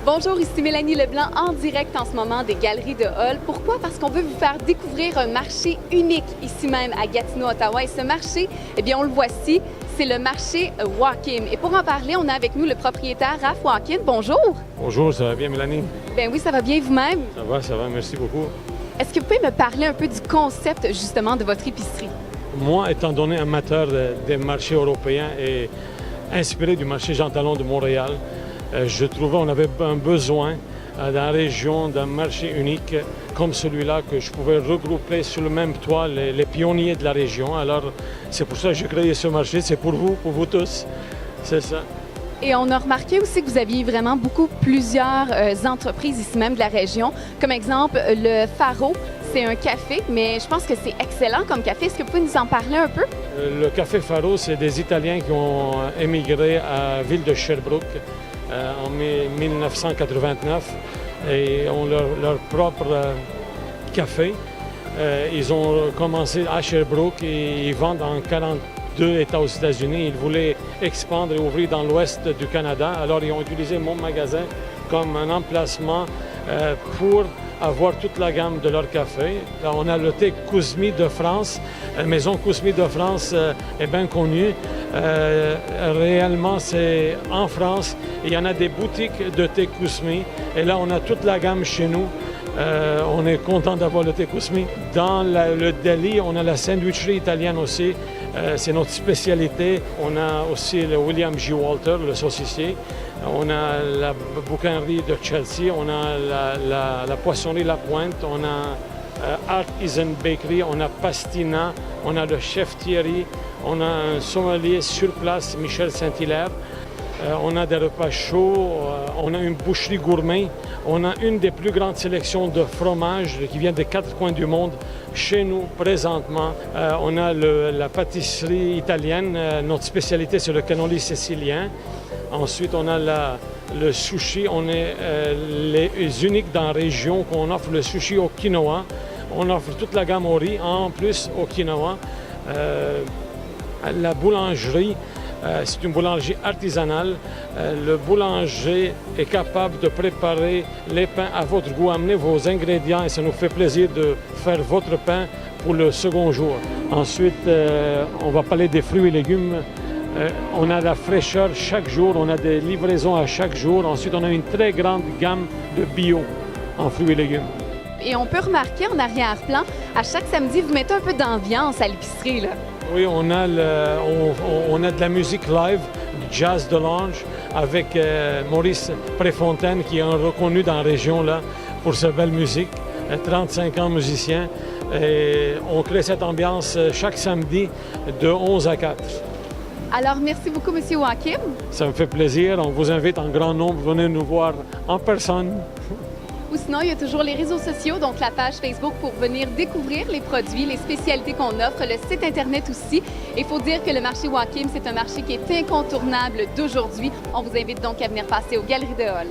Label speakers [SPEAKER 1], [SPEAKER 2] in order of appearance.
[SPEAKER 1] Bonjour, ici Mélanie Leblanc en direct en ce moment des Galeries de Hall. Pourquoi? Parce qu'on veut vous faire découvrir un marché unique ici même à Gatineau, Ottawa. Et ce marché, eh bien, on le voici, c'est le marché Walk-In. Et pour en parler, on a avec nous le propriétaire Raph Walk-In. Bonjour!
[SPEAKER 2] Bonjour, ça va bien Mélanie?
[SPEAKER 1] Bien oui, ça va bien vous-même?
[SPEAKER 2] Ça va, merci beaucoup.
[SPEAKER 1] Est-ce que vous pouvez me parler un peu du concept justement de votre épicerie?
[SPEAKER 2] Moi, étant donné amateur des marchés européens et inspiré du marché Jean Talon de Montréal, je trouvais qu'on avait un besoin dans la région d'un marché unique comme celui-là que je pouvais regrouper sur le même toit les pionniers de la région. Alors, c'est pour ça que j'ai créé ce marché. C'est pour vous tous. C'est ça.
[SPEAKER 1] Et on a remarqué aussi que vous aviez vraiment plusieurs entreprises ici même de la région. Comme exemple, le Faro, c'est un café, mais je pense que c'est excellent comme café. Est-ce que vous pouvez nous en parler un peu?
[SPEAKER 2] Le Café Faro, c'est des Italiens qui ont émigré à la ville de Sherbrooke en 1989 et ont leur propre café. Ils ont commencé à Sherbrooke et ils vendent en 42 États aux États-Unis. Ils voulaient expandre et ouvrir dans l'ouest du Canada. Alors, ils ont utilisé mon magasin comme un emplacement pour avoir toute la gamme de leur café. Là, on a le thé Kouzmi de France. La maison Kouzmi de France est bien connue. Réellement, c'est en France. Il y en a des boutiques de thé Kouzmi. Et là, on a toute la gamme chez nous. On est content d'avoir le thé Kouzmi. Dans le deli, on a la sandwicherie italienne aussi. C'est notre spécialité. On a aussi le William J. Walter, le saucissier. On a la boucanerie de Chelsea. On a la poissonnerie La Pointe. On a Artisan Bakery. On a Pastina. On a le chef Thierry. On a un sommelier sur place, Michel Saint-Hilaire. On a des repas chauds, on a une boucherie gourmet, on a une des plus grandes sélections de fromages qui vient des quatre coins du monde chez nous présentement. On a la pâtisserie italienne, notre spécialité c'est le cannoli sicilien. Ensuite on a le sushi, on est les uniques dans la région qu'on offre le sushi au quinoa. On offre toute la gamme au riz, en plus au quinoa. La boulangerie, c'est une boulangerie artisanale. Le boulanger est capable de préparer les pains à votre goût. Amenez vos ingrédients et ça nous fait plaisir de faire votre pain pour le second jour. Ensuite, on va parler des fruits et légumes. On a la fraîcheur chaque jour, on a des livraisons à chaque jour. Ensuite, on a une très grande gamme de bio en fruits et légumes.
[SPEAKER 1] Et on peut remarquer en arrière-plan, à chaque samedi, vous mettez un peu d'ambiance à l'épicerie, là.
[SPEAKER 2] Oui, on a de la musique live, du jazz de lounge, avec Maurice Préfontaine, qui est un reconnu dans la région là, pour sa belle musique, 35 ans musicien. Et on crée cette ambiance chaque samedi de 11 à 4.
[SPEAKER 1] Alors, merci beaucoup, M. Walk-In.
[SPEAKER 2] Ça me fait plaisir. On vous invite en grand nombre. Venez nous voir en personne.
[SPEAKER 1] Ou sinon, il y a toujours les réseaux sociaux, donc la page Facebook pour venir découvrir les produits, les spécialités qu'on offre, le site Internet aussi. Il faut dire que le marché Walk-In, c'est un marché qui est incontournable d'aujourd'hui. On vous invite donc à venir passer aux Galeries de Hall.